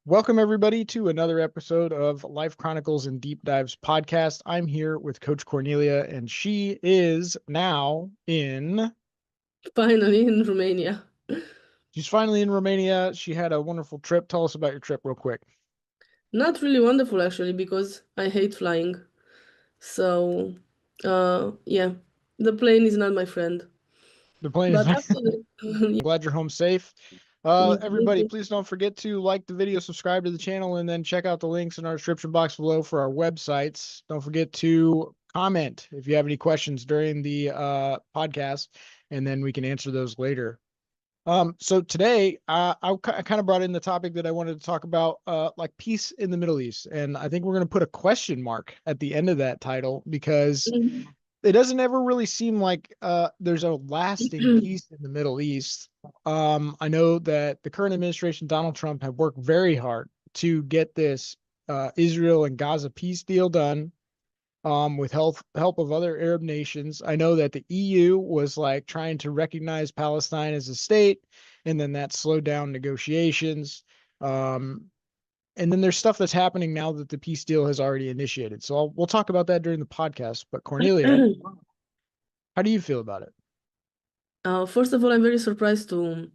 Welcome, everybody, to another episode of Life Chronicles and Deep Dives podcast. I'm here with Coach Cornelia, and she is now in. Finally in Romania. She's finally in Romania. She had a wonderful trip. Tell us about your trip, real quick. Not really wonderful actually, because I hate flying. So, yeah, the plane is not my friend. The plane is. But after Glad you're home safe. me Everybody, too. please don't forget to like the video, subscribe to the channel, and then check out the links in our description box below for our websites. Don't forget to comment if you have any questions during the podcast, and then we can answer those later. So today, I kind of brought in the topic that I wanted to talk about, like peace in the Middle East. And I think we're going to put a question mark at the end of that title because Mhm. it doesn't ever really seem like there's a lasting peace in the Middle East. I know that the current administration, Donald Trump, have worked very hard to get this Israel and Gaza peace deal done, with help of other Arab nations. I know that the EU was like trying to recognize Palestine as a state, and then that slowed down negotiations. Um, and then there's stuff that's happening now that the peace deal has already initiated. So we'll talk about that during the podcast. But Cornelia, how do you feel about it? First of all, I'm very surprised to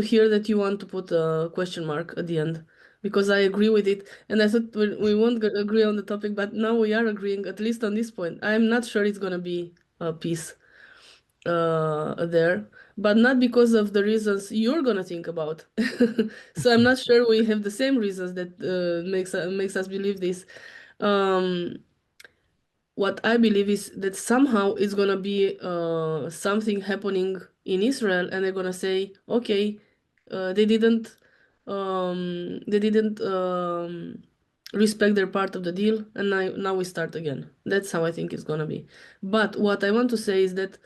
hear that you want to put a question mark at the end, because I agree with it, and I thought we won't agree on the topic, but now we are agreeing, at least on this point. I'm not sure it's gonna be a peace there, but not because of the reasons you're gonna think about. So I'm not sure we have the same reasons that makes us believe this. Um, what I believe is that somehow it's gonna be something happening in Israel, and they're gonna say, okay, they didn't respect their part of the deal, and now we start again. That's how I think it's gonna be. But what I want to say is that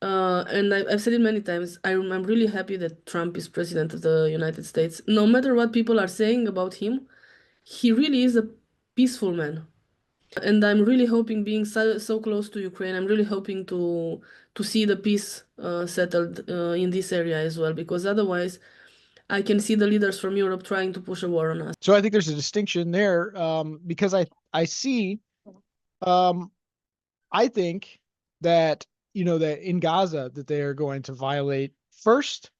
and I've said it many times, I'm really happy that Trump is president of the United States. No matter what people are saying about him, he really is a peaceful man. And I'm really hoping, being so close to Ukraine, I'm really hoping to see the peace settled in this area as well, because otherwise I can see the leaders from Europe trying to push a war on us. So I think there's a distinction there, because I see, um, I think that that in Gaza that they are going to violate first.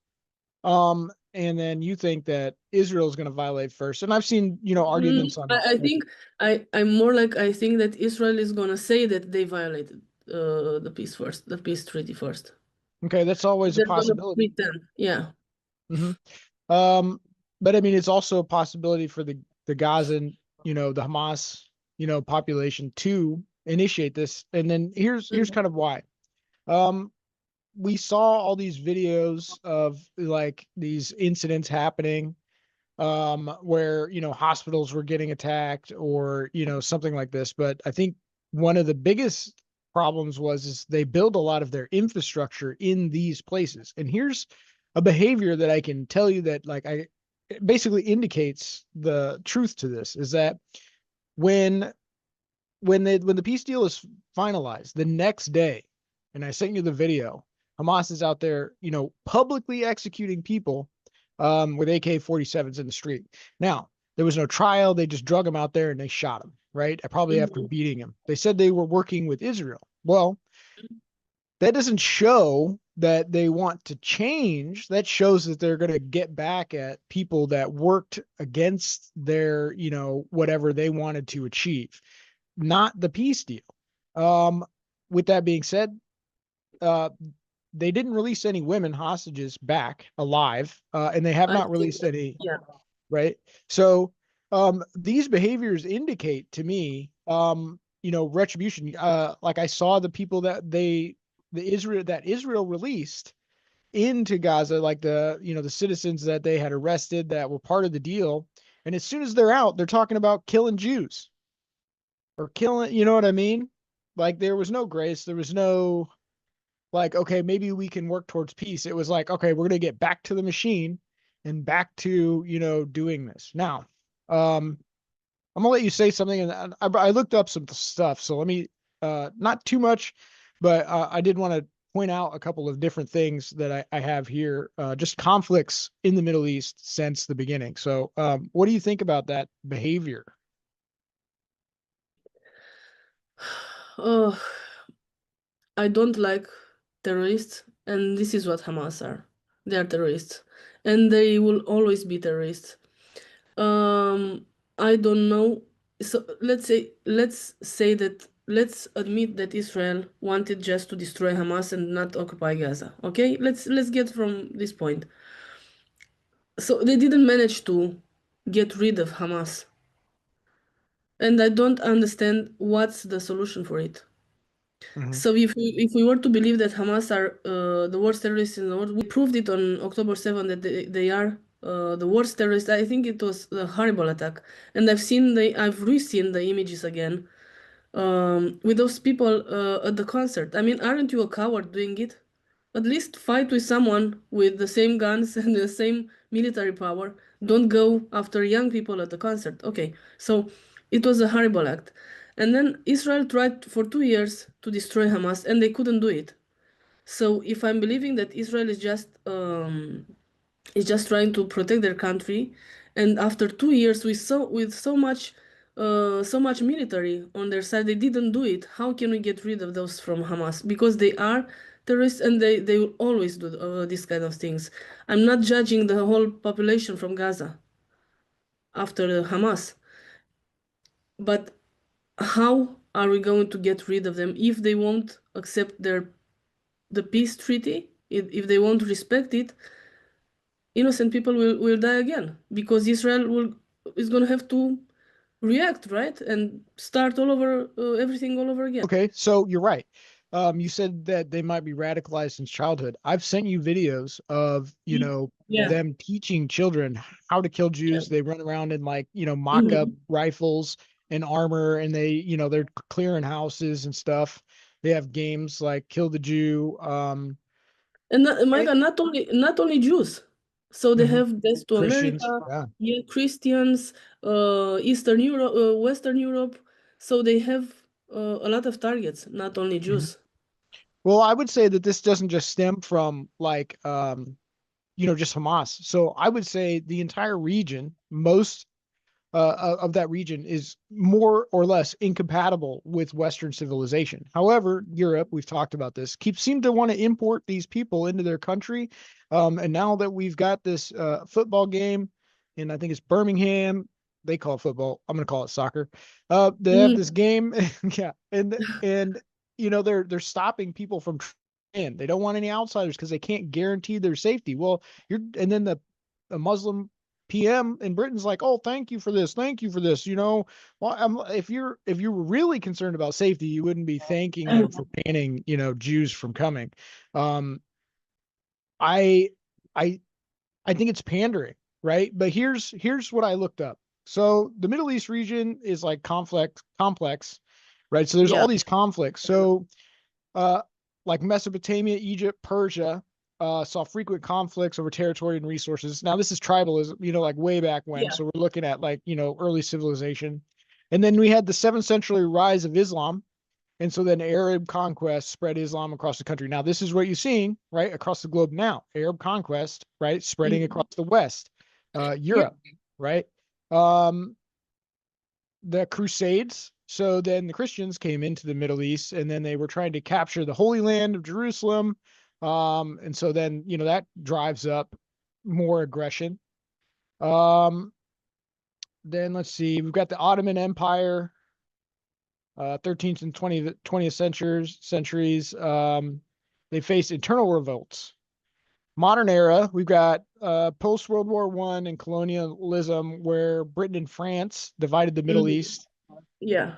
And then you think that Israel is going to violate first. And I've seen, arguments on. I think I'm more like, I think that Israel is gonna say that they violated the peace first, the peace treaty first. Okay, that's always a They're gonna possibility. pretend, yeah. Hmm. Um, but I mean, it's also a possibility for the Gazan, the Hamas, population to initiate this. And then here's Mhm. kind of why. Um, we saw all these videos of like these incidents happening, where hospitals were getting attacked or something like this. But I think one of the biggest problems is they build a lot of their infrastructure in these places. And here's a behavior that I can tell you that like I it basically indicates the truth to this is that when when the peace deal is finalized the next day, and I sent you the video, Hamas is out there, publicly executing people, with AK-47s in the street. Now, there was no trial. They just drug him out there and they shot him, right? Probably after Mhm. beating him. They said they were working with Israel. Well, that doesn't show that they want to change. That shows that they're going to get back at people that worked against their, whatever they wanted to achieve, not the peace deal. Um, with that being said, uh, they didn't release any women hostages back alive, and they have I not think released that, any, yeah. right? So, these behaviors indicate to me, retribution. Like I saw the people that Israel released into Gaza, like the citizens that they had arrested that were part of the deal. And as soon as they're out, they're talking about killing Jews or killing, you know what I mean? Like there was no grace. There was no like, okay, maybe we can work towards peace. It was like, okay, we're going to get back to the machine and back to, doing this. Now, I'm gonna let you say something, and I looked up some stuff. So let me, not too much, but I did want to point out a couple of different things that I have here, just conflicts in the Middle East since the beginning. So, what do you think about that behavior? Oh, I don't like terrorists, and this is what Hamas are. They are terrorists, and they will always be terrorists. Um, I don't know. So let's admit that Israel wanted just to destroy Hamas and not occupy Gaza. Okay? Let's get from this point. So they didn't manage to get rid of Hamas. And I don't understand what's the solution for it. Mhm. So if we were to believe that Hamas are the worst terrorists in the world, we proved it on October 7th that they are the worst terrorists. I think it was a horrible attack, and I've re-seen the images again with those people at the concert. I mean, aren't you a coward doing it? At least fight with someone with the same guns and the same military power. Don't go after young people at the concert. Okay, so it was a horrible act. And then Israel tried for 2 years to destroy Hamas, and they couldn't do it. So if I'm believing that Israel is just trying to protect their country, and after 2 years with so much military on their side, they didn't do it. How can we get rid of those from Hamas? Because they are terrorists, and they will always do these kind of things. I'm not judging the whole population from Gaza after Hamas, but how are we going to get rid of them if they won't accept the peace treaty? If they won't respect it, innocent people will die again because Israel is going to have to react, right, and start all over everything all over again. Okay, so you're right. You said that they might be radicalized since childhood. I've sent you videos of, Yeah. them teaching children how to kill Yeah. Jews. They run around in like, mock-up Mhm. rifles and armor, and they're clearing houses and stuff. They have games like Kill the Jew. And not, Eh, Micah, not only Jews, so they mhm. have deaths to Christians. America, Yeah. yeah, Christians, Eastern Europe, Western Europe, so they have a lot of targets, not only Mhm. Jews. Well, I would say that this doesn't just stem from like, just Hamas. So I would say the entire region, most of that region is more or less incompatible with Western civilization. However, Europe, we've talked about this, seem to want to import these people into their country. And now that we've got this football game, and I think it's Birmingham, they call it football. I'm going to call it soccer. They have this Mm. game, yeah, and they're stopping people from in. They don't want any outsiders because they can't guarantee their safety. Well, and then the Muslim PM in Britain's like, oh, thank you for this, thank you for this. Well, if you were really concerned about safety, you wouldn't be thanking them for banning, Jews from coming. Um, I, I, I think it's pandering, right? But here's what I looked up. So the Middle East region is like complex, right? So there's Yeah. all these conflicts. So uh, like Mesopotamia, Egypt, Persia, saw frequent conflicts over territory and resources. Now, this is tribalism, like way back when. Yeah. So we're looking at like, early civilization. And then we had the 7th century rise of Islam. And so then Arab conquest spread Islam across the country. Now, this is what you're seeing, right, across the globe now. Arab conquest, right, spreading across Mhm. the West, Yeah. Europe, right? Um, the Crusades. So then the Christians came into the Middle East, and then they were trying to capture the Holy Land of Jerusalem. And so then, that drives up more aggression. Um, then let's see, we've got the Ottoman Empire, 13th and 20th centuries. They faced internal revolts. Modern era, we've got post World War I and colonialism, where Britain and France divided the Middle Mhm. East. Yeah.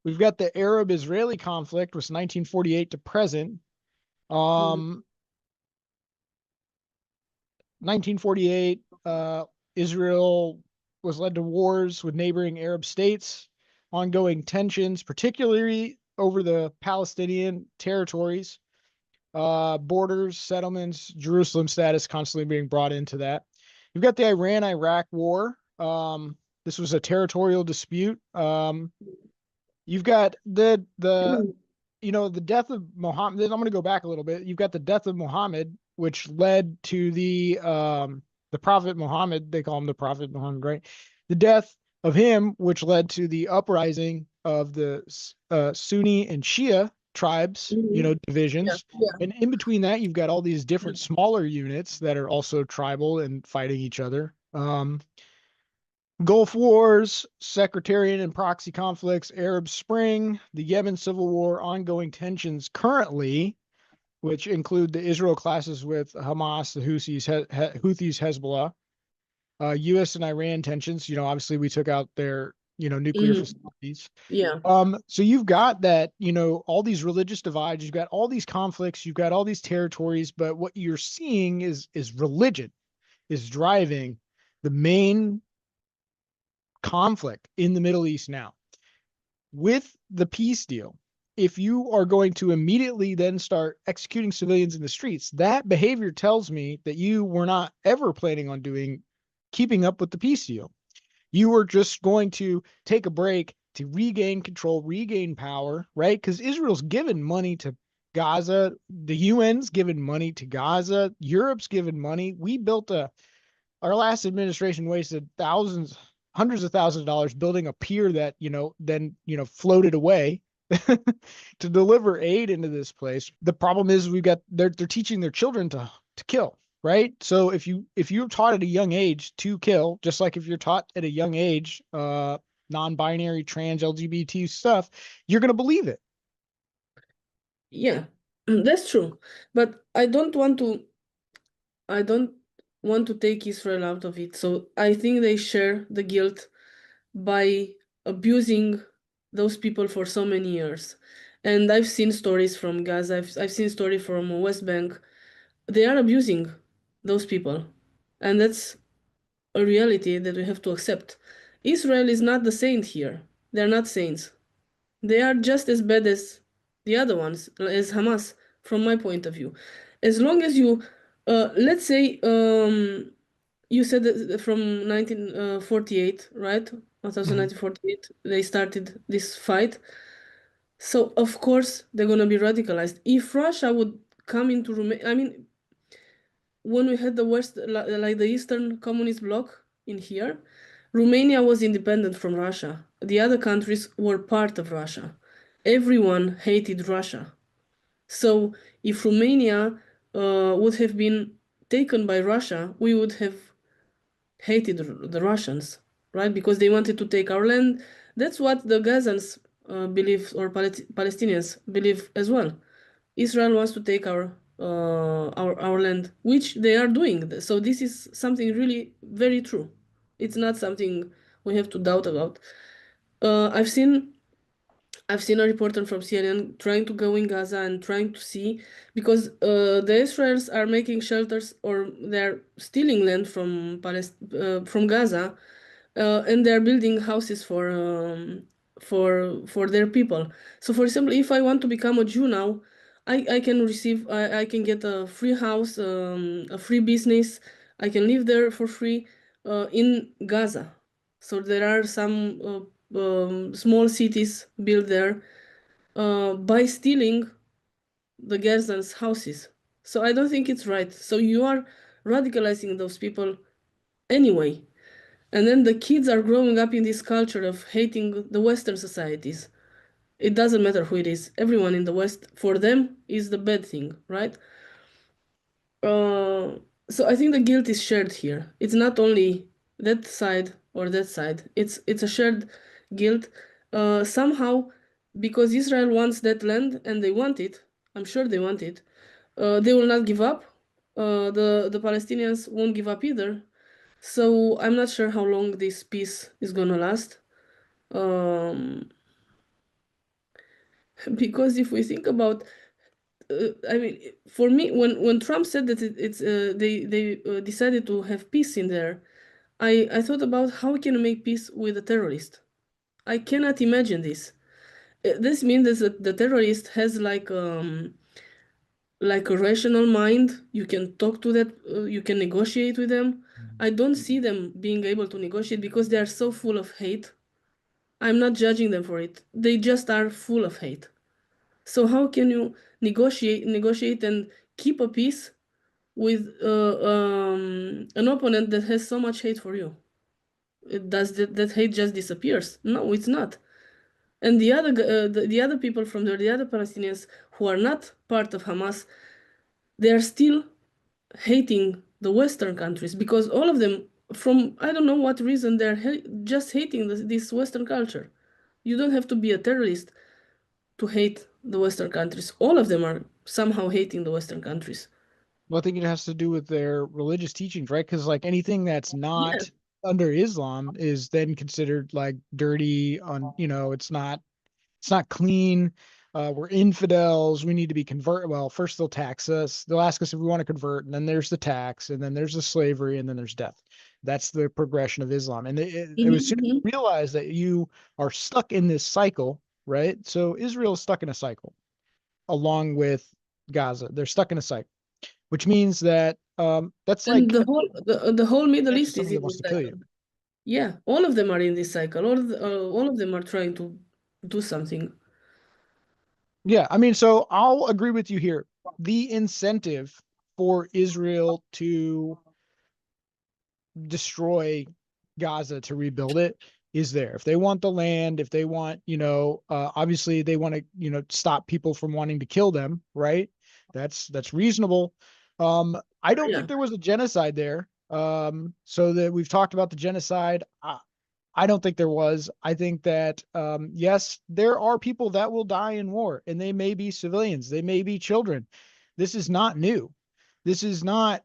We've got the Arab-Israeli conflict, was 1948 to present. Mhm. 1948, Israel was led to wars with neighboring Arab states, ongoing tensions, particularly over the Palestinian territories, borders, settlements, Jerusalem status constantly being brought into that. You've got the Iran-Iraq war. This was a territorial dispute. You've got the the death of Muhammad. I'm going to go back a little bit. You've got the death of Muhammad, which led to the Prophet Muhammad. They call him the Prophet Muhammad, right? The death of him, which led to the uprising of the Sunni and Shia tribes, Mhm. Yeah, divisions. yeah. And in between that, you've got all these different smaller units that are also tribal and fighting each other. Gulf Wars, sectarian and proxy conflicts, Arab Spring, the Yemen Civil War, ongoing tensions currently, which include the Israel clashes with Hamas, the Houthis, Hezbollah, U.S. and Iran tensions. Obviously we took out their, nuclear Mhm. facilities. Yeah. So you've got that, all these religious divides, you've got all these conflicts, you've got all these territories, but what you're seeing is religion is driving the main conflict in the Middle East now. With the peace deal, if you are going to immediately then start executing civilians in the streets, that behavior tells me that you were not ever planning on keeping up with the peace deal. You were just going to take a break to regain control, regain power, right? Because Israel's given money to Gaza, the UN's given money to Gaza, Europe's given money. Our last administration wasted hundreds of thousands of dollars building a pier that, then, floated away to deliver aid into this place. The problem is they're teaching their children to kill, right? So if you're taught at a young age to kill, just like if you're taught at a young age, non-binary, trans, LGBT stuff, you're going to believe it. Yeah, that's true. But I don't want to take Israel out of it. So I think they share the guilt by abusing those people for so many years. And I've seen stories from Gaza, I've seen stories from West Bank. They are abusing those people. And that's a reality that we have to accept. Israel is not the saint here. They're not saints. They are just as bad as the other ones, as Hamas, from my point of view. As long as you, let's say, you said that from 1948, right? Mhm. 1948, they started this fight. So, of course, they're going to be radicalized. If Russia would come into Romania, I mean, when we had the West, like the Eastern Communist bloc in here, Romania was independent from Russia. The other countries were part of Russia. Everyone hated Russia. So if Romania would have been taken by Russia, we would have hated the Russians, right? Because they wanted to take our land. That's what the Gazans believe, or Palestinians believe as well. Israel wants to take our land, which they are doing. So this is something really very true. It's not something we have to doubt about. I've seen a reporter from CNN trying to go in Gaza and trying to see, because the Israelis are making shelters, or they're stealing land from Gaza, and they're building houses for their people. So, for example, if I want to become a Jew now, I can get a free house, a free business. I can live there for free in Gaza. So there are some small cities built there by stealing the Gazans' houses. So I don't think it's right. So you are radicalizing those people anyway. And then the kids are growing up in this culture of hating the Western societies. It doesn't matter who it is. Everyone in the West, for them, is the bad thing, right? Uh, so I think the guilt is shared here. It's not only that side or that side. It's a shared guilt. Somehow, because Israel wants that land and they want it, I'm sure they want it. They will not give up. The Palestinians won't give up either. So I'm not sure how long this peace is gonna last. Um, because if we think about, I mean, for me, when Trump said that it's they decided to have peace in there, I thought about how we can make peace with a terrorist. I cannot imagine this. This means that the terrorist has like a rational mind. You can talk to that. You can negotiate with them. I don't see them being able to negotiate because they are so full of hate. I'm not judging them for it. They just are full of hate. So how can you negotiate and keep a peace with an opponent that has so much hate for you? Does that hate just disappears? No, it's not. And the other people from there, the other Palestinians who are not part of Hamas, they are still hating the Western countries because all of them, from I don't know what reason, they're just hating this Western culture. You don't have to be a terrorist to hate the Western countries. All of them are somehow hating the Western countries. Well, I think it has to do with their religious teachings, right? Because like anything that's Yeah. not under Islam is then considered like dirty on, it's not clean. We're infidels. We need to be convert. Well, first they'll tax us. They'll ask us if we want to convert, and then there's the tax, and then there's the slavery, and then there's death. That's the progression of Islam. And it was soon as Mhm. you realize that you are stuck in this cycle, right? So Israel is stuck in a cycle along with Gaza. They're stuck in a cycle, which means that that's And like the whole Middle next to East is somebody that in wants this to kill you. cycle. Yeah, all of them are in this cycle. All of them are trying to do something. Yeah, I mean, so I'll agree with you here. The incentive for Israel to destroy Gaza to rebuild it is there. If they want the land, if they want, obviously they want to, stop people from wanting to kill them, right? That's reasonable. I don't Yeah. think there was a genocide there. So that we've talked about the genocide. I don't think there was. I think that yes, there are people that will die in war, and they may be civilians, they may be children. This is not new. This is not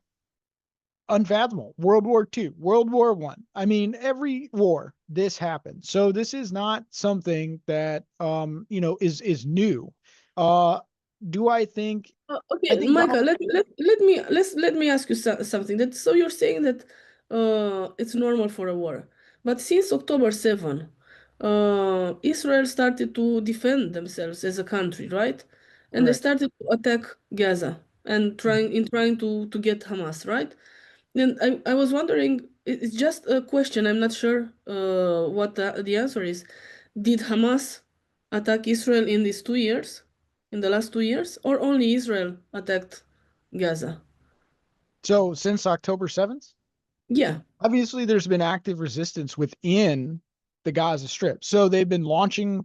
unfathomable. World War II, World War One. I mean, every war this happened. So this is not something that is new. Uh, do I think? I Okay, think Micah, Donald. let me ask you something. That so you're saying that it's normal for a war, but since October 7, Israel started to defend themselves as a country, right? And they Correct. started to attack Gaza and trying to get Hamas, right? And I was wondering, it's just a question. I'm not sure what the answer is. Did Hamas attack Israel in these 2 years, in the last 2 years, or only Israel attacked Gaza? So since October 7th, Yeah. obviously there's been active resistance within the Gaza Strip. So they've been launching,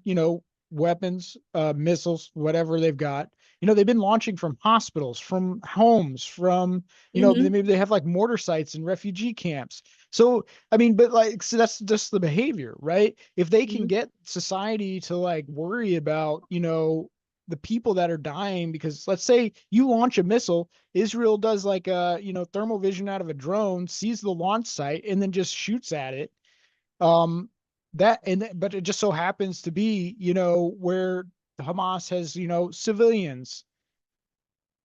weapons, missiles, whatever they've got. They've been launching from hospitals, from homes, from, Mm-hmm. maybe they have like mortar sites and refugee camps. So, I mean, but like, so that's just the behavior, right? If they can Mm-hmm. get society to like worry about, the people that are dying, because let's say you launch a missile, Israel does like a, thermal vision out of a drone, sees the launch site, and then just shoots at it. Um, but it just so happens to be, where Hamas has, civilians.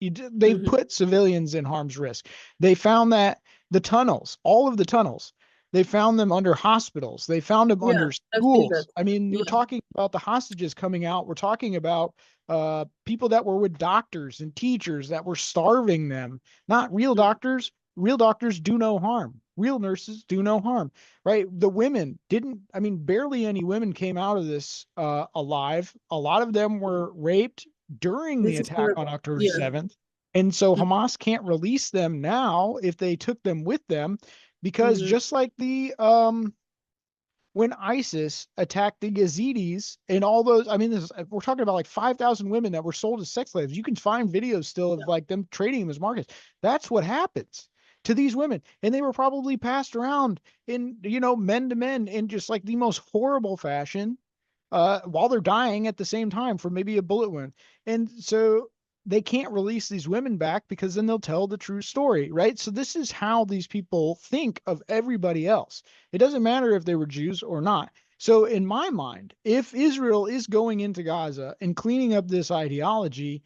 They've Mm-hmm. put civilians in harm's risk. They found that the tunnels, all of the tunnels, they found them under hospitals. They found them Yeah, under I've seen that. schools. I mean, we're Yeah. talking about the hostages coming out. We're talking about people that were with doctors and teachers that were starving them. Not real Mm-hmm. doctors. Real doctors do no harm. Real nurses do no harm, right? The women didn't, I mean, barely any women came out of this alive. A lot of them were raped during the This is attack on horrible. October Yeah. 7th. And so Hamas can't release them now if they took them with them, because Mm-hmm. just like the when ISIS attacked the Yazidis and all those, I mean, we're talking about like 5,000 women that were sold as sex slaves. You can find videos still of like them trading them as markets. That's what happens to these women. And they were probably passed around in, men to men in just like the most horrible fashion while they're dying at the same time from maybe a bullet wound. And so they can't release these women back because then they'll tell the true story, right? So this is how these people think of everybody else. It doesn't matter if they were Jews or not. So in my mind, if Israel is going into Gaza and cleaning up this ideology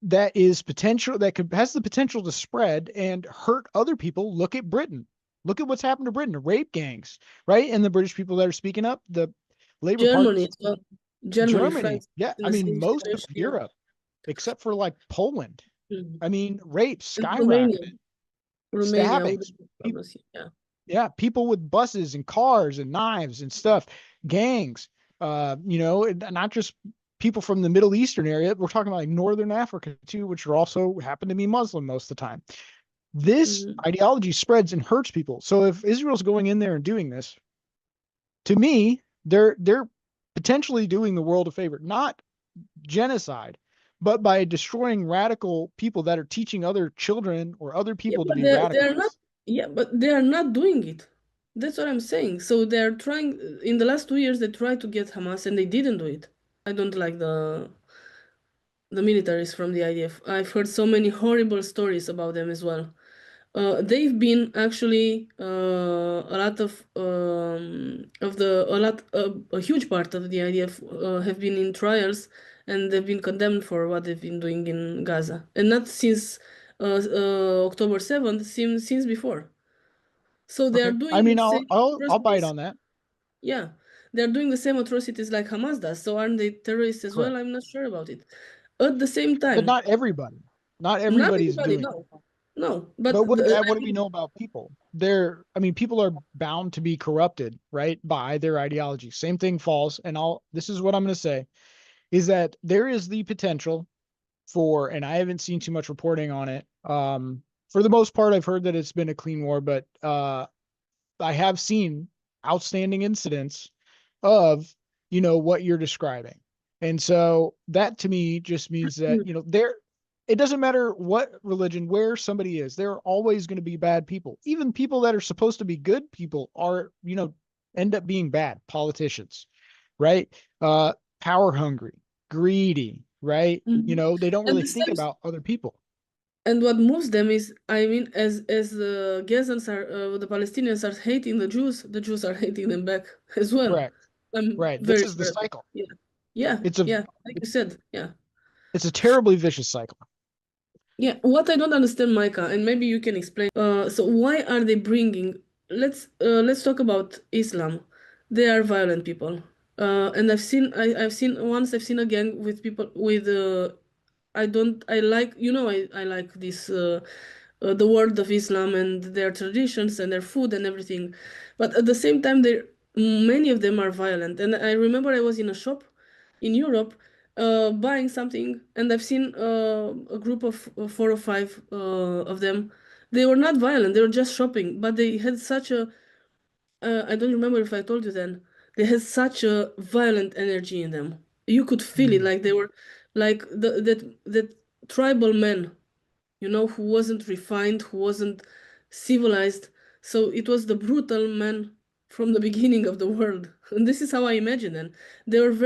that is potential, that could has the potential to spread and hurt other people, look at Britain. Look at what's happened to Britain, rape gangs, right? And the British people that are speaking up, the Labor Party, Germany as well. Germany, Germany. France, Yeah, in I the mean, same most of situation. Yeah. Europe, except for like Poland. Mhm. I mean, rapes And Romania. skyrocketed, Romania with stabbings. the pharmacy. Yeah. Yeah, people with buses and cars and knives and stuff, gangs. Not just people from the Middle Eastern area. We're talking about like Northern Africa too, which are also happen to be Muslim most of the time. This Mhm. ideology spreads and hurts people. So if Israel's going in there and doing this, to me, they're potentially doing the world a favor, not genocide, but by destroying radical people that are teaching other children or other Yeah, people to but be they're not. radicals. Yeah, but they are not doing it. That's what I'm saying. So they're trying. In the last 2 years, they tried to get Hamas, and they didn't do it. I don't like the militaries from the IDF. I've heard so many horrible stories about them as well. They've been actually a lot of the a lot a huge part of the IDF have been in trials, and they've been condemned for what they've been doing in Gaza, and not since October 7th, since before. So they are Okay. I doing mean, the same I'll bite atrocities. on that. Yeah, they're doing the same atrocities like Hamas does. So aren't they terrorists as well? Correct. I'm not sure about it. At the same But time, not everybody. Not not everybody's everybody, doing. no, no. But But what I do we mean, know about people? I mean, people are bound to be corrupted, right, by their ideology. Same thing falls. And this is what I'm going to say is that there is the potential for, and I haven't seen too much reporting on it. For the most part, I've heard that it's been a clean war, but I have seen outstanding incidents of, what you're describing. And so that to me just means that, it doesn't matter what religion, where somebody is, there are always going to be bad people. Even people that are supposed to be good people are, end up being bad politicians, right? Uh, Power hungry, greedy, right? mhm. They don't And really the think same, about other people. and what moves them is, I mean, as the Gazans are, the Palestinians are hating the Jews are hating them back as well. Correct. I'm Right. This very is the sure. cycle. Yeah, yeah, It's a yeah. Like you said, yeah, it's a terribly vicious cycle. yeah. What I don't understand, Micah, and maybe you can explain. So why are they bringing? Let's talk about Islam. They are violent people. And I've seen once, I've seen again with people with I like, I like this the word of Islam and their traditions and their food and everything, but at the same time, many of them are violent. And I remember I was in a shop in Europe buying something, and I've seen a group of 4 or 5 of them. They were not violent; they were just shopping, but they had such a I don't remember if I told you then. They had such a violent energy in them. You could feel it, Mm. like they were like that tribal man, who wasn't refined, who wasn't civilized. So it was the brutal man from the beginning of the world. And this is how I imagine them. They were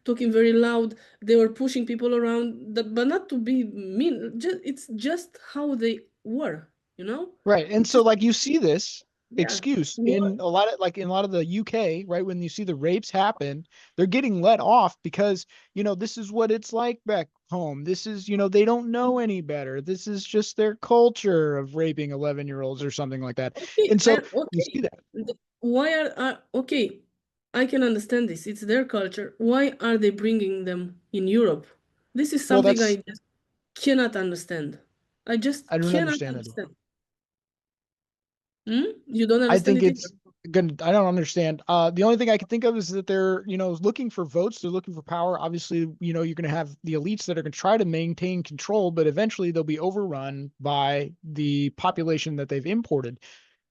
talking very loud. They were pushing people around, but not to be mean. It's just how they were, you know? Right. And so Just, like you see this yeah. excuse War. in a lot of the UK, right? When you see the rapes happen, they're getting let off because, this is what it's like back home. This is, they don't know any better. This is just their culture of raping 11-year-olds or something like that. Okay, And so you okay. see that. Why okay? I can understand this. It's their culture. Why are they bringing them in Europe? This is Well, something I just cannot understand. I just I don't cannot understand that. understand. Hmm? You don't I understand think it either? it's gonna. I don't understand. The only thing I can think of is that they're, looking for votes. They're looking for power. Obviously, you're gonna have the elites that are gonna try to maintain control, but eventually they'll be overrun by the population that they've imported.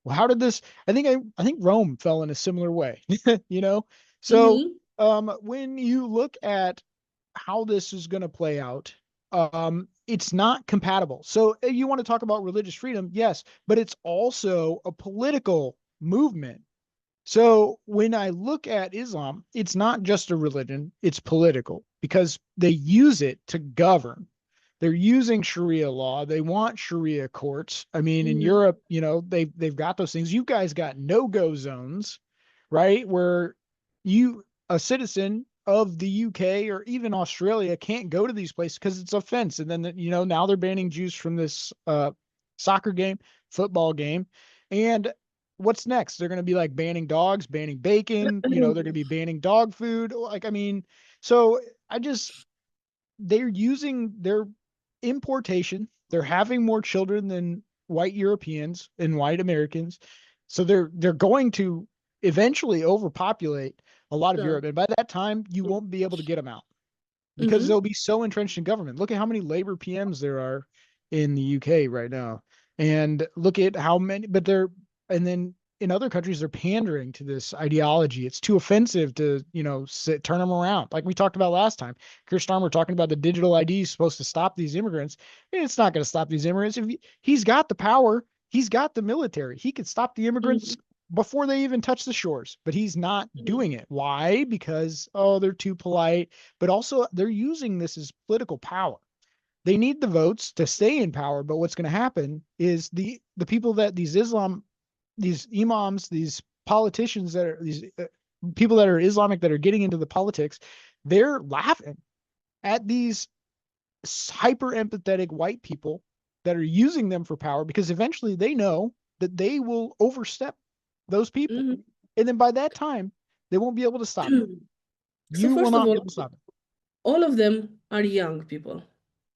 Well, how did this? I think Rome fell in a similar way. You know, so Mm-hmm. when you look at how this is going to play out, it's not compatible. So you want to talk about religious freedom, yes, but it's also a political movement. So when I look at Islam, it's not just a religion, it's political because they use it to govern. They're using Sharia law. They want Sharia courts. I mean, in Mm-hmm. Europe, they've got those things. You guys got no-go zones, right? Where a citizen of the UK or even Australia can't go to these places because it's offense. And then, now they're banning Jews from this soccer game, football game. And what's next? They're going to be like banning dogs, banning bacon, they're going to be banning dog food. Like, I mean, so I just, they're using their importation. They're having more children than white Europeans and white Americans. So they're going to eventually overpopulate a lot of Sure. Europe. And by that time, you Yeah. won't be able to get them out. because Mm-hmm. they'll be so entrenched in government. Look at how many Labor PMs there are in the UK right now. And look at how many, and then in other countries, they're pandering to this ideology. It's too offensive to, turn them around. Like we talked about last time. Keir Starmer talking about the digital ID is supposed to stop these immigrants. It's not going to stop these immigrants. He's got the power, he's got the military. He could stop the immigrants Mm-hmm. before they even touch the shores, but he's not Mm-hmm. doing it. Why? Because, oh, they're too polite, but also they're using this as political power. They need the votes to stay in power, but what's going to happen is the people that these imams, these politicians that are these people that are Islamic that are getting into the politics, they're laughing at these hyper empathetic white people that are using them for power because eventually they know that they will overstep those people. Mm-hmm. And then by that time, they won't be able to stop it. So You will first of not be all, able to stop it. all of them are young people.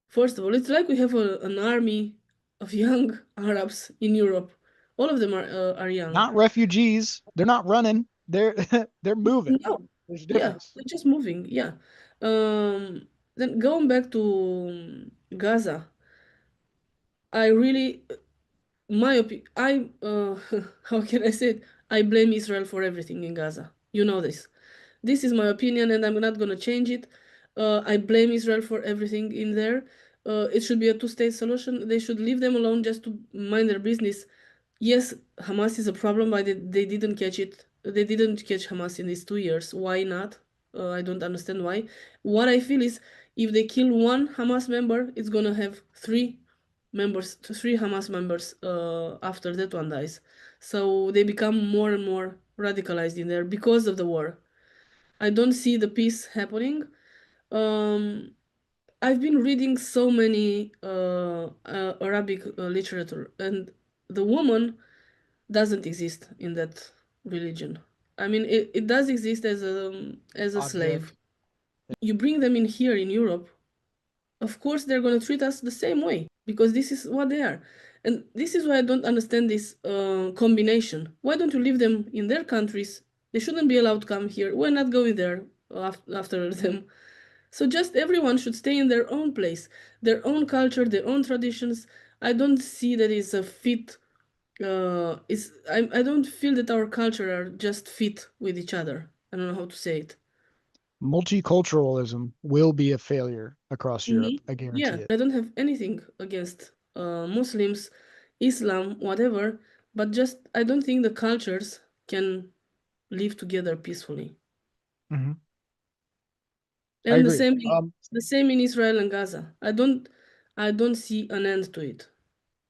First of all, it's like we have an army of young Arabs in Europe. All of them are young. Not refugees. They're not running. They're they're moving. No, There's a yeah, difference. they're just moving. Yeah. Um, then going back to Gaza, I really, my opinion, how can I say it? I blame Israel for everything in Gaza. You know this. This is my opinion, and I'm not gonna change it. I blame Israel for everything in there. It should be a two-state solution. They should leave them alone just to mind their business. Yes, Hamas is a problem, but they didn't catch it. They didn't catch Hamas in these 2 years. Why not? I don't understand why. What I feel is if they kill one Hamas member, it's gonna have three Hamas members after that one dies. So they become more and more radicalized in there because of the war. I don't see the peace happening. Um, I've been reading so many Arabic literature, and the woman doesn't exist in that religion. I mean, it does exist as a slave. Object. You bring them in here in Europe, of course they're going to treat us the same way because this is what they are. And this is why I don't understand this combination. Why don't you leave them in their countries? They shouldn't be allowed to come here. We're not going there after them. So just everyone should stay in their own place, their own culture, their own traditions. I don't see that it's a fit. I don't feel that our culture are just fit with each other. I don't know how to say it. Multiculturalism will be a failure across Europe. I Yeah, guarantee it. I don't have anything against Muslims, Islam, whatever, but just I don't think the cultures can live together peacefully. Hmm. I And the agree. same the same in Israel and Gaza. I don't see an end to it.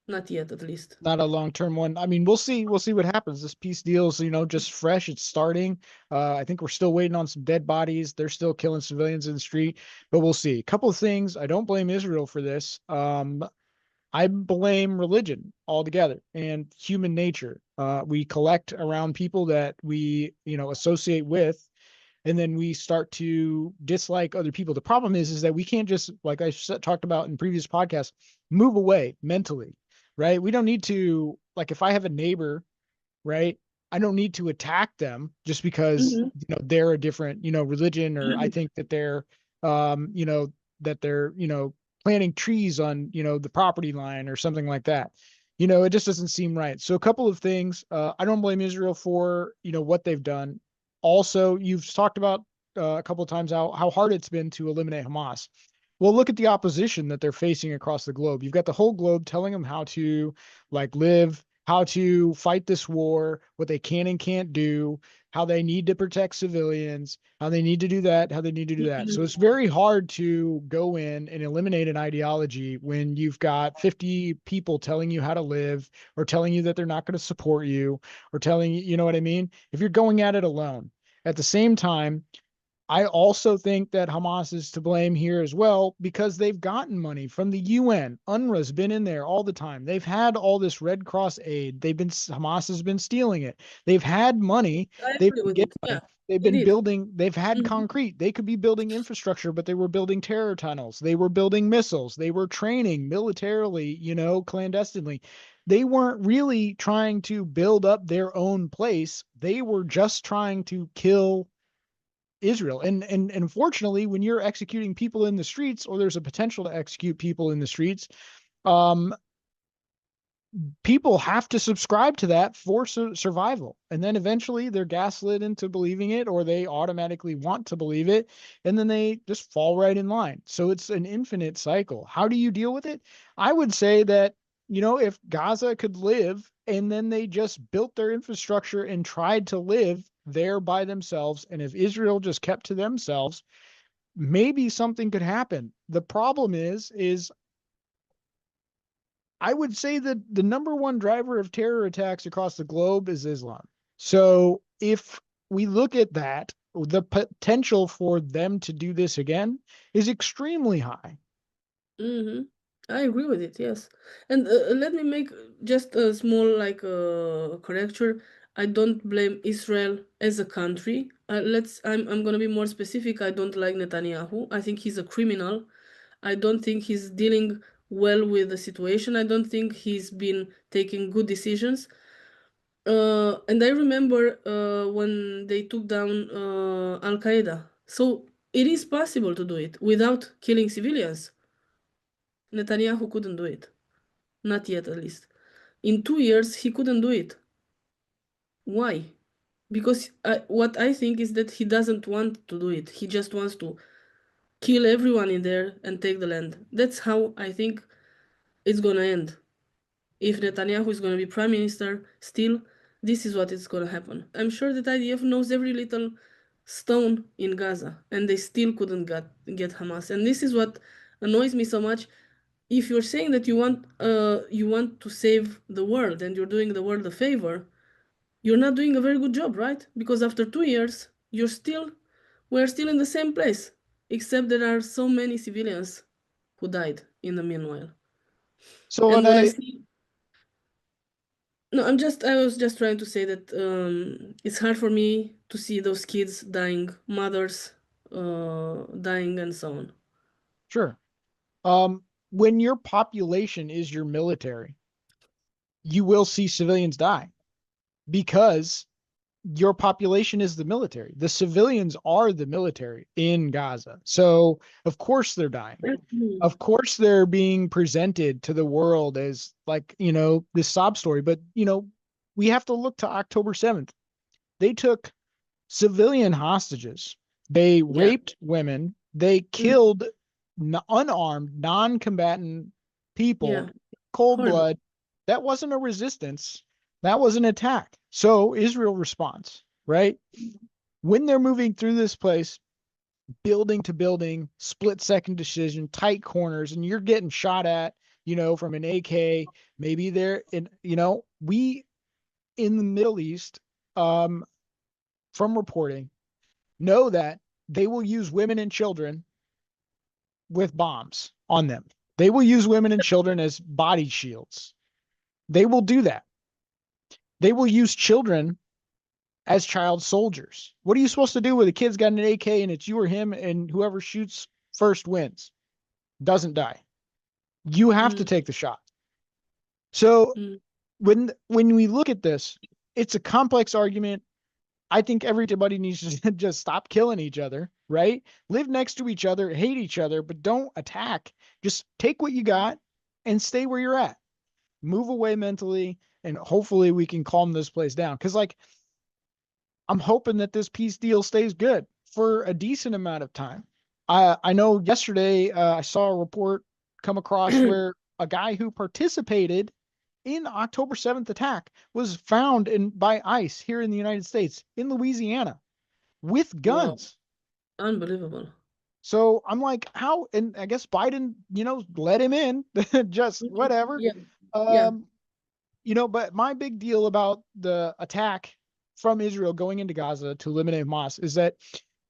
Not yet, at least. Not a long-term one. I mean, we'll see. We'll see what happens. This peace deal's, just fresh. It's starting. I think we're still waiting on some dead bodies. They're still killing civilians in the street, but we'll see. A couple of things. I don't blame Israel for this. I blame religion altogether and human nature. We collect around people that we, associate with, and then we start to dislike other people. The problem is that we can't just, like I talked about in previous podcasts, move away mentally, right? We don't need to, like, if I have a neighbor, right? I don't need to attack them just because, Mm-hmm. they're a different, religion, or I think that they're, um, you know, that they're, planting trees on, the property line or something like that. It just doesn't seem right. So a couple of things. I don't blame Israel for, what they've done. Also, you've talked about a couple of times how hard it's been to eliminate Hamas. Well, look at the opposition that they're facing across the globe. You've got the whole globe telling them how to live, how to fight this war, what they can and can't do, how they need to protect civilians, how they need to do that, how they need to do that. So it's very hard to go in and eliminate an ideology when you've got 50 people telling you how to live, or telling you that they're not going to support you, or telling you, you know what I mean? If you're going at it alone. At the same time, I also think that Hamas is to blame here as well because they've gotten money from the UN. UNRWA's been in there all the time. They've had all this Red Cross aid. Hamas has been stealing it. They've had money. I They've agree been with it. getting Yeah, money. They've they been did. building, they've had Mhm. concrete. They could be building infrastructure, but they were building terror tunnels. They were building missiles. They were training militarily, clandestinely. They weren't really trying to build up their own place. They were just trying to kill Israel. And unfortunately, when you're executing people in the streets, or there's a potential to execute people in the streets, um, people have to subscribe to that for survival. And then eventually they're gaslit into believing it, or they automatically want to believe it. And then they just fall right in line. So it's an infinite cycle. How do you deal with it? I would say that, if Gaza could live and then they just built their infrastructure and tried to live there by themselves, and if Israel just kept to themselves, maybe something could happen. The problem is I would say that the number one driver of terror attacks across the globe is Islam. So if we look at that, the potential for them to do this again is extremely high. Mm-hmm. I agree with it, yes. And let me make just a small correction. I don't blame Israel as a country. I'm gonna be more specific. I don't like Netanyahu. I think he's a criminal. I don't think he's dealing well with the situation. I don't think he's been taking good decisions. And I remember when they took down Al Qaeda. So it is possible to do it without killing civilians. Netanyahu couldn't do it. Not yet, at least. In 2 years, he couldn't do it. Why? Because what I think is that he doesn't want to do it. He just wants to kill everyone in there and take the land. That's how I think it's gonna end. If Netanyahu is gonna be prime minister still, this is what is gonna happen. I'm sure that IDF knows every little stone in Gaza, and they still couldn't get Hamas. And this is what annoys me so much. If you're saying that you want to save the world and you're doing the world a favor, you're not doing a very good job, right? Because after 2 years, we're still in the same place, except there are so many civilians who died in the meanwhile. So what And when I I see, no, I was just trying to say that it's hard for me to see those kids dying, mothers dying, and so on. Sure. When your population is your military, you will see civilians die because your population is the military. The civilians are the military in Gaza. So, of course, they're dying. Of course, they're being presented to the world as like, this sob story. But, we have to look to October 7th. They took civilian hostages. They Yeah. raped women. They Mhm. killed unarmed, non-combatant people, Yeah. cold Horrible. blood. That wasn't a resistance. That was an attack. So Israel responds, right? When they're moving through this place, building to building, split second decision, tight corners, and you're getting shot at, from an AK, maybe they're in, we in the Middle East, um, from reporting, know that they will use women and children with bombs on them. They will use women and children as body shields. They will do that. They will use children as child soldiers. What are you supposed to do with a kid's got an AK and it's you or him, and whoever shoots first wins, doesn't die? You have to Mm, take the shot. So mm, when we look at this, it's a complex argument. I think everybody needs to just stop killing each other, right? Live next to each other, hate each other, but don't attack. Just take what you got and stay where you're at. Move away mentally, and hopefully we can calm this place down. Because, like, I'm hoping that this peace deal stays good for a decent amount of time. I know yesterday I saw a report come across where a guy who participated in October 7th attack was found by ICE here in the United States in Louisiana with wow. guns. Unbelievable. So I'm like, how? And I guess Biden, let him in, just Mhm. whatever. Yeah. Yeah. Um, but my big deal about the attack from Israel going into Gaza to eliminate Hamas is that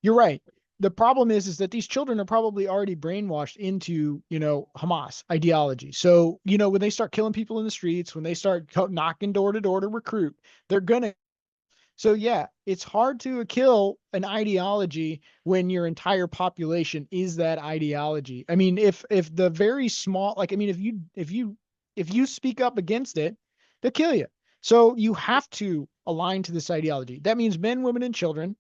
you're right. The problem is that these children are probably already brainwashed into, Hamas ideology. So, when they start killing people in the streets, when they start knocking door to door to recruit, they're gonna. So yeah, it's hard to kill an ideology when your entire population is that ideology. I mean, if the very small, like, I mean, if you speak up against it, they'll kill you. So you have to align to this ideology. That means men, women, and children.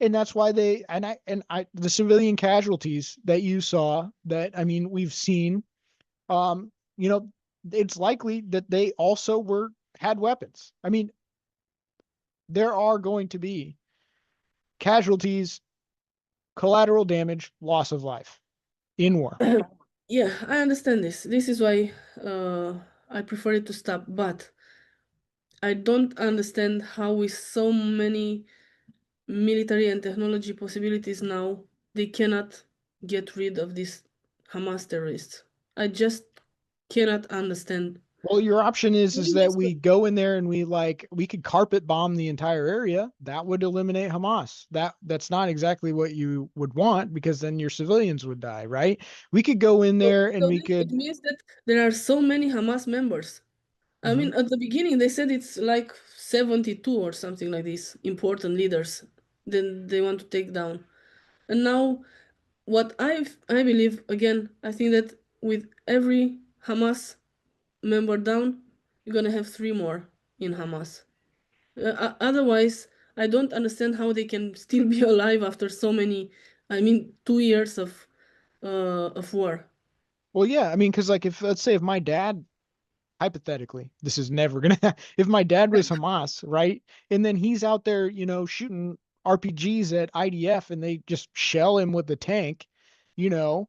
And that's why the civilian casualties that you saw, that I mean we've seen, you know, it's likely that they also had weapons. I mean, there are going to be casualties, collateral damage, loss of life in war. Yeah, I understand this. This is why I prefer it to stop. But I don't understand how, with so many military and technology possibilities now, they cannot get rid of these Hamas terrorists. I just cannot understand. Well, your option is Maybe that this we go in there and we could carpet bomb the entire area. That would eliminate Hamas. That's not exactly what you would want, because then your civilians would die, right? We could go in so, there and so we this it could. means that there are so many Hamas members. I Mhm. mean, at the beginning they said it's like 72 or something like this, important leaders. Then they want to take down. And now what I believe, again, I think that with every Hamas member down, you're gonna have three more in Hamas. Otherwise, I don't understand how they can still be alive after so many, I mean, 2 years of war. Well, yeah, I mean, because like if let's say if my dad, hypothetically, this is never gonna, if my dad was Hamas, right, and then he's out there, shooting RPGs at IDF and they just shell him with the tank, you know,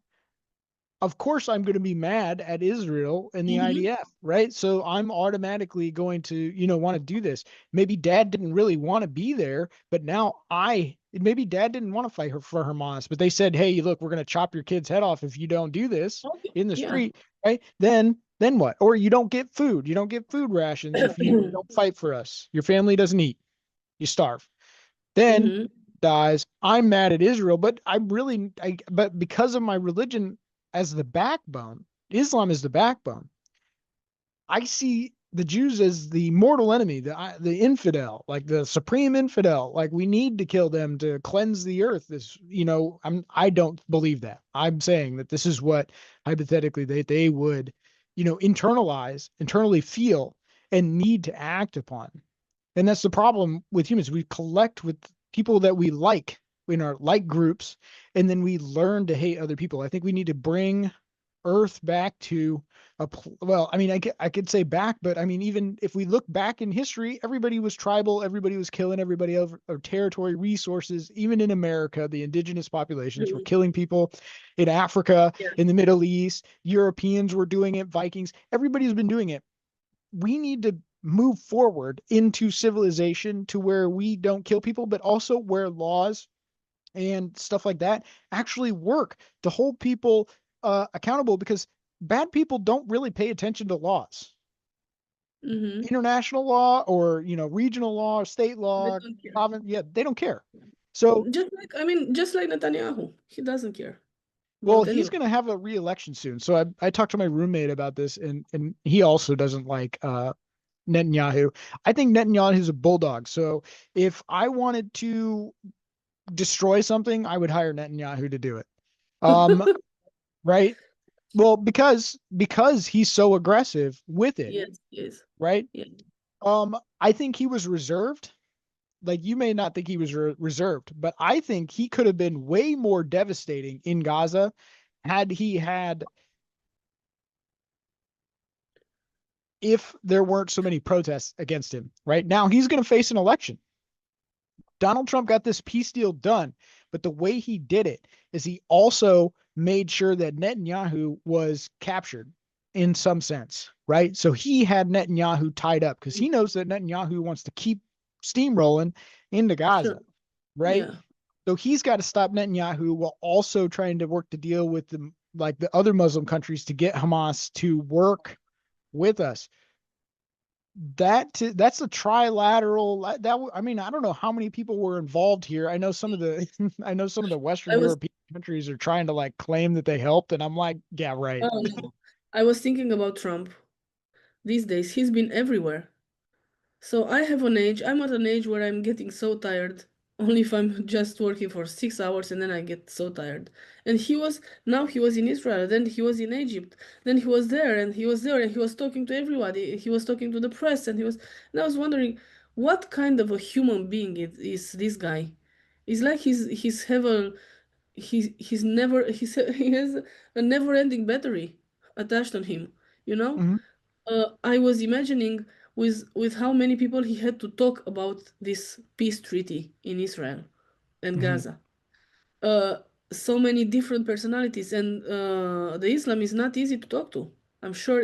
of course I'm going to be mad at Israel and the Hmm. IDF, right? So I'm automatically going to, want to do this. Maybe dad didn't really want to be there, but now maybe dad didn't want to fight for Hamas, but they said, "Hey, look, we're going to chop your kid's head off if you don't do this Okay. in the Yeah. street," right? Then what? Or you don't get food. You don't get food rations if you don't fight for us. Your family doesn't eat. You starve. Then Hmm. dies. I'm mad at Israel, but but because of my religion as the backbone, Islam is the backbone. I see the Jews as the mortal enemy, the infidel, like the supreme infidel. Like we need to kill them to cleanse the earth. I don't believe that. I'm saying that this is what hypothetically they would, internally feel and need to act upon. And that's the problem with humans. We collect with people that we like in our like groups, and then we learn to hate other people. I think we need to bring Earth back to well, I mean, I could say back, but I mean, even if we look back in history, everybody was tribal, everybody was killing everybody over territory, resources. Even in America, the indigenous populations were killing people. In Africa, Yeah. in the Middle East, Europeans were doing it, Vikings, everybody's been doing it. We need to move forward into civilization to where we don't kill people, but also where laws and stuff like that actually work to hold people accountable, because bad people don't really pay attention to laws, Hmm. international law or regional law or state They law, don't care. province. Yeah, they don't care. So, Just like, I mean, just like Netanyahu, he doesn't care well, about he's anyone. going to have a re-election soon. So I talked to my roommate about this, and he also doesn't like Netanyahu. I think Netanyahu is a bulldog. So if I wanted to destroy something, I would hire Netanyahu to do it. Um, right? Well, because he's so aggressive with it, Yes, yes, right? yeah. I think he was reserved. Like you may not think he was reserved, but I think he could have been way more devastating in Gaza had he had if there weren't so many protests against him. Right now, he's going to face an election. Donald Trump got this peace deal done, but the way he did it is he also made sure that Netanyahu was captured in some sense, right? So he had Netanyahu tied up because he knows that Netanyahu wants to keep steamrolling into Sure. Gaza, right? Yeah. So he's got to stop Netanyahu while also trying to work to deal with the other Muslim countries to get Hamas to work with us. That's a trilateral I mean, I don't know how many people were involved here. I know some of the I know some of the Western I was, European countries are trying to like claim that they helped, and I'm like, yeah, right. no. I was thinking about Trump these days. He's been everywhere. So I'm at an age where I'm getting so tired, only if I'm just working for 6 hours and then I get so tired. And now he was in Israel, then he was in Egypt, then he was there and he was there and he was talking to everybody. He was talking to the press and I was wondering, what kind of a human being is this guy? It's like he's have a he's never he has a never-ending battery attached on him, you know? Hmm. I was imagining with how many people he had to talk about this peace treaty in Israel and Hmm. Gaza. Uh, so many different personalities, and the Islam is not easy to talk to. I'm sure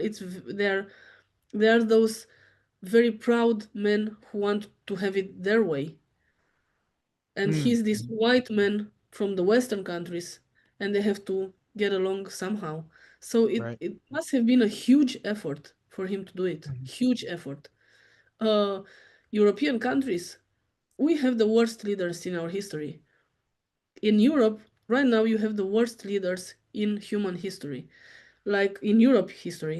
there are those very proud men who want to have it their way, and Mm. he's this white man from the Western countries, and they have to get along somehow. So Right. it must have been a huge effort for him to do it. Hmm. Huge effort. Uh, European countries, we have the worst leaders in our history. In Europe, right now, you have the worst leaders in human history, like in Europe history,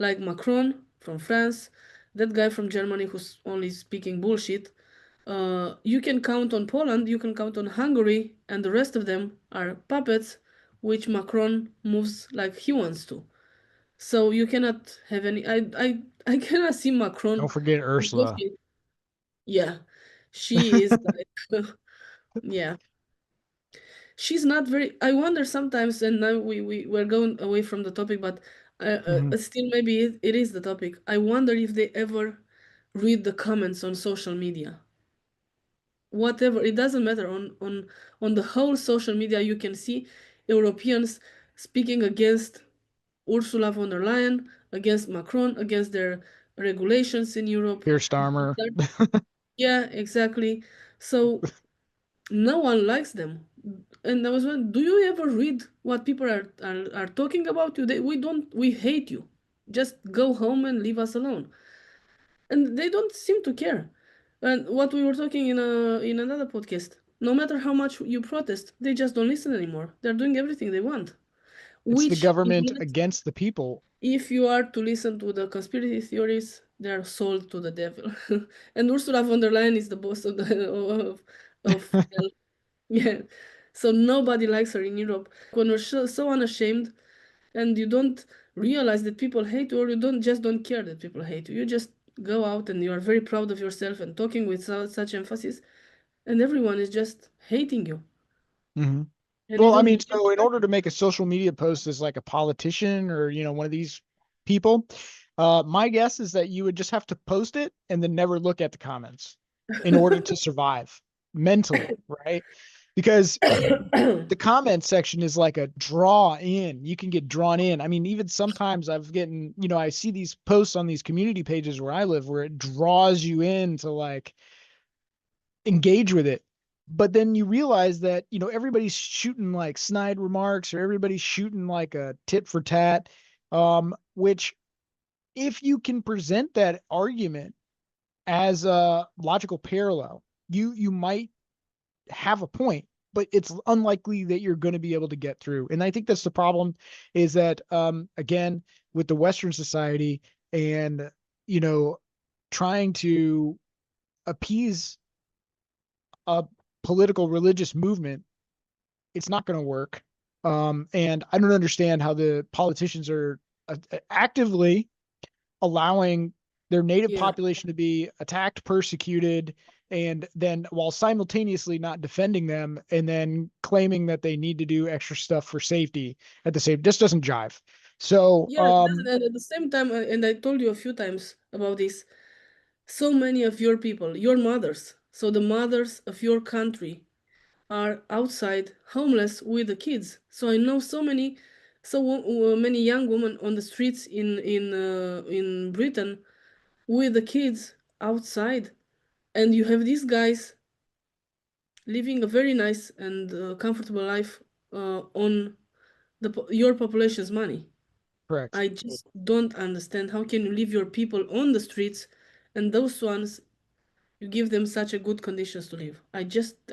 like Macron from France, that guy from Germany who's only speaking bullshit. You can count on Poland, you can count on Hungary, and the rest of them are puppets, which Macron moves like he wants to. So you cannot have any. I cannot see Don't Macron forget Ursula. negotiate. Yeah, she is like, yeah, she's not very. I wonder sometimes, and now we're going away from the topic, but Hmm. still maybe it is the topic. I wonder if they ever read the comments on social media. Whatever, it doesn't matter. On the whole social media, you can see Europeans speaking against Ursula von der Leyen, against Macron, against their regulations in Europe. Pierce Starmer. Yeah, exactly. So no one likes them. And I was wondering, do you ever read what people are talking about you? We hate you. Just go home and leave us alone. And they don't seem to care. And what we were talking in another podcast, no matter how much you protest, they just don't listen anymore. They're doing everything they want, It's the which is government not. against the people. If you are to listen to the conspiracy theories, they are sold to the devil. And Ursula von der Leyen is the boss of hell. Yeah. So nobody likes her in Europe. When you're so unashamed and you don't realize that people hate you, or you don't care that people hate you, you just go out and you are very proud of yourself and talking with such emphasis, and everyone is just hating you, Hmm. and you Well, I don't. mean, so in order to make a social media post as like a politician or, one of these people, my guess is that you would just have to post it and then never look at the comments in order to survive mentally, right? Because the comment section is like a draw in. You can get drawn in. I mean, even sometimes I see these posts on these community pages where I live where it draws you in to like engage with it. But then you realize that, everybody's shooting like snide remarks or everybody's shooting like a tit for tat. Which if you can present that argument as a logical parallel, you might have a point, but it's unlikely that you're going to be able to get through. And I think that's the problem is that, again, with the Western society and, you know, trying to appease a political religious movement, it's not going to work. And I don't understand how the politicians are actively allowing their native Yeah. population to be attacked, persecuted, and then while simultaneously not defending them and then claiming that they need to do extra stuff for safety at the same, just doesn't jive. So, Yeah, it doesn't. And at the same time, and I told you a few times about this, so many of your people, your mothers, so the mothers of your country are outside homeless with the kids. So I know so many young women on the streets in Britain with the kids outside, and you have these guys living a very nice and comfortable life on your population's money. correct. I just don't understand how can you leave your people on the streets, and those ones you give them such a good conditions to live. I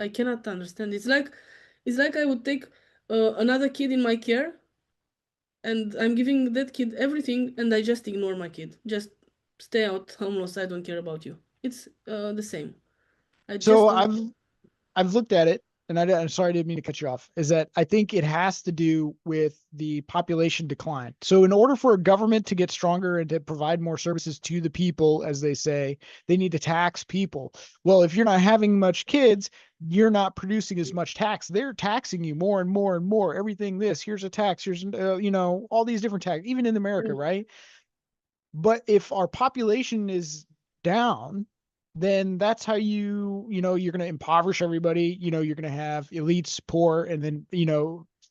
cannot understand. It's like I would take another kid in my care, and I'm giving that kid everything, and I just ignore my kid. Just stay out homeless. I don't care about you. It's the same. I So just don't. I've looked at it. and I'm sorry, I didn't mean to cut you off, is that I think it has to do with the population decline. So in order for a government to get stronger and to provide more services to the people, as they say, they need to tax people. Well, if you're not having much kids, you're not producing as much tax. They're taxing you more and more and more. Everything this, here's a tax, here's, all these different tax, even in America, right? But if our population is down, then that's how you're going to impoverish everybody. You're going to have elites poor, and then,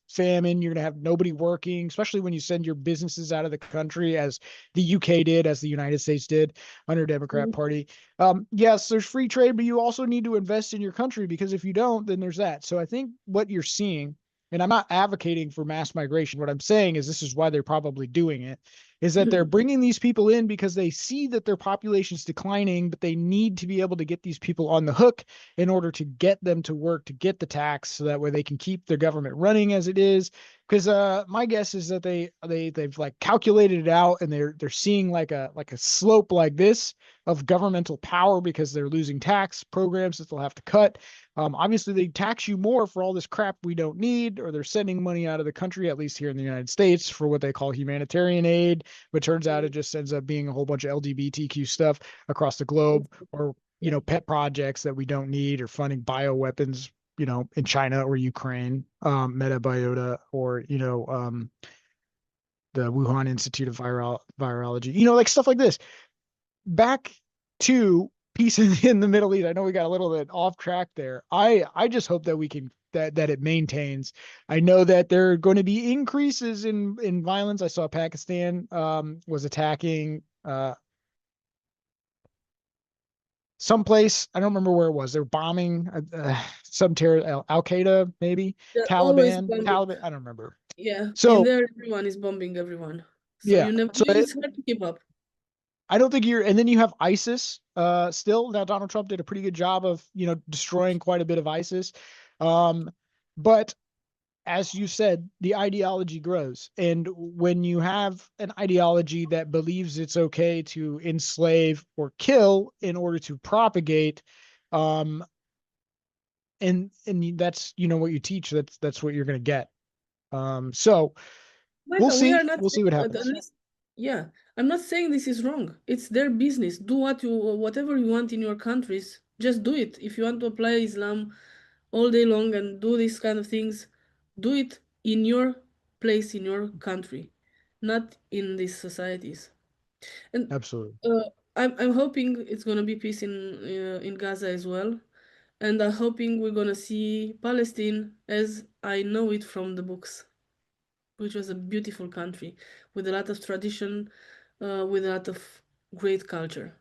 famine. You're going to have nobody working, especially when you send your businesses out of the country, as the UK did, as the United States did under Democrat Party. Yes, there's free trade, but you also need to invest in your country, because if you don't, then there's that. So I think what you're seeing, and I'm not advocating for mass migration. What I'm saying is this is why they're probably doing it, is that they're bringing these people in because they see that their population is declining, but they need to be able to get these people on the hook in order to get them to work, to get the tax, so that way they can keep their government running as it is. Because my guess is that they've like calculated it out, and they're seeing like a slope like this of governmental power, because they're losing tax programs that they'll have to cut. Obviously, they tax you more for all this crap we don't need, or they're sending money out of the country, at least here in the United States, for what they call humanitarian aid, but turns out it just ends up being a whole bunch of LGBTQ stuff across the globe, or pet projects that we don't need, or funding bioweapons, in China or Ukraine, Metabiota, or the Wuhan Institute of Virology, like stuff like this. Back to peace in the Middle East. I know we got a little bit off track there. I just hope that we can that it maintains. I know that there are going to be increases in violence. I saw Pakistan was attacking someplace. I don't remember where it was. They were bombing some terror, Al Qaeda, maybe They're always Taliban. bombing. Taliban. I don't remember. Yeah, in So there, everyone is bombing everyone. So yeah. you never, So it's hard to keep up. I don't think and then you have ISIS still. Now Donald Trump did a pretty good job of, destroying quite a bit of ISIS. But as you said, the ideology grows. And when you have an ideology that believes it's okay to enslave or kill in order to propagate, um, and that's, what you teach, that's what you're going to get. So we'll Micah, we are see. not We'll see what saying, but at happens. least, yeah, I'm not saying this is wrong. It's their business. Do whatever you want in your countries. Just do it. If you want to apply Islam all day long and do these kind of things, do it in your place, in your country, not in these societies. And Absolutely. I'm hoping it's gonna be peace in Gaza as well, and I'm hoping we're gonna see Palestine as I know it from the books, which was a beautiful country with a lot of tradition, with a lot of great culture.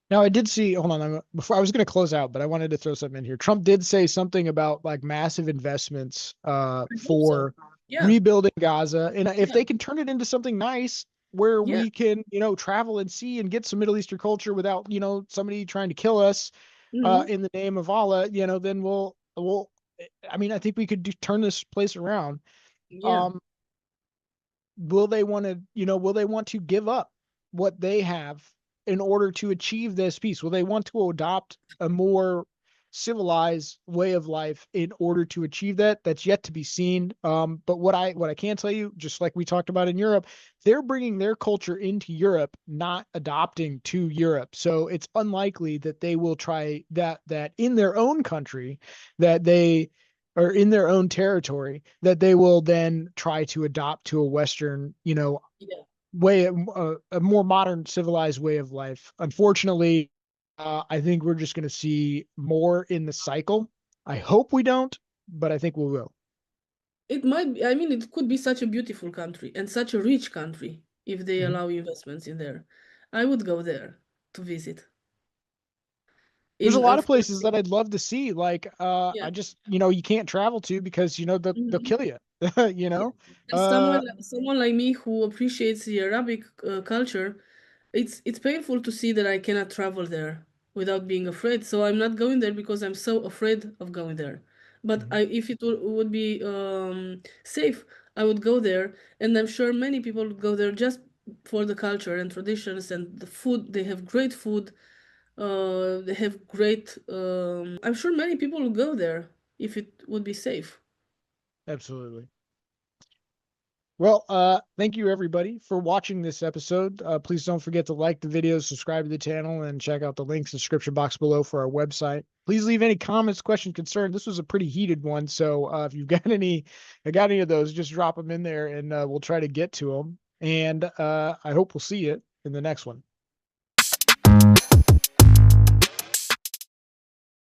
Now, I did see, hold on, before I was going to close out, but I wanted to throw something in here. Trump did say something about like massive investments I hope so. for Yeah, rebuilding Gaza. And if yeah, they can turn it into something nice where yeah. we can, travel and see and get some Middle Eastern culture without, somebody trying to kill us Hmm. in the name of Allah, then I mean, I think we could turn this place around. Yeah, Um, will they want to give up what they have in order to achieve this peace? Will they want to adopt a more civilized way of life in order to achieve that? That's yet to be seen. But what I can tell you, just like we talked about in Europe, they're bringing their culture into Europe, not adopting to Europe. So it's unlikely that they will try that in their own country, that they or in their own territory, that they will then try to adopt to a Western, yeah. way, a more modern, civilized way of life. Unfortunately, I think we're just going to see more in the cycle. I hope we don't, but I think we will. It might be, I mean, it could be such a beautiful country and such a rich country if they Mhm. allow investments in there. I would go there to visit. There's a In lot of of course, places that I'd love to see. Like, yeah. I just, you can't travel to, because, they'll Mhm. kill you, you Yeah. know? And Uh, someone like me who appreciates the Arabic culture, it's painful to see that I cannot travel there without being afraid. So I'm not going there because I'm so afraid of going there. But Mhm. if it would be safe, I would go there, and I'm sure many people would go there just for the culture and traditions and the food. They have great food. They have great. I'm sure many people will go there. if it would be safe. Absolutely. Well, thank you everybody for watching this episode. Please don't forget to like the video, subscribe to the channel, and check out the links in the description box below for our website. Please leave any comments, questions, concerns. This was a pretty heated one, so if you've got any of those, just drop them in there, and we'll try to get to them. And I hope we'll see you in the next one.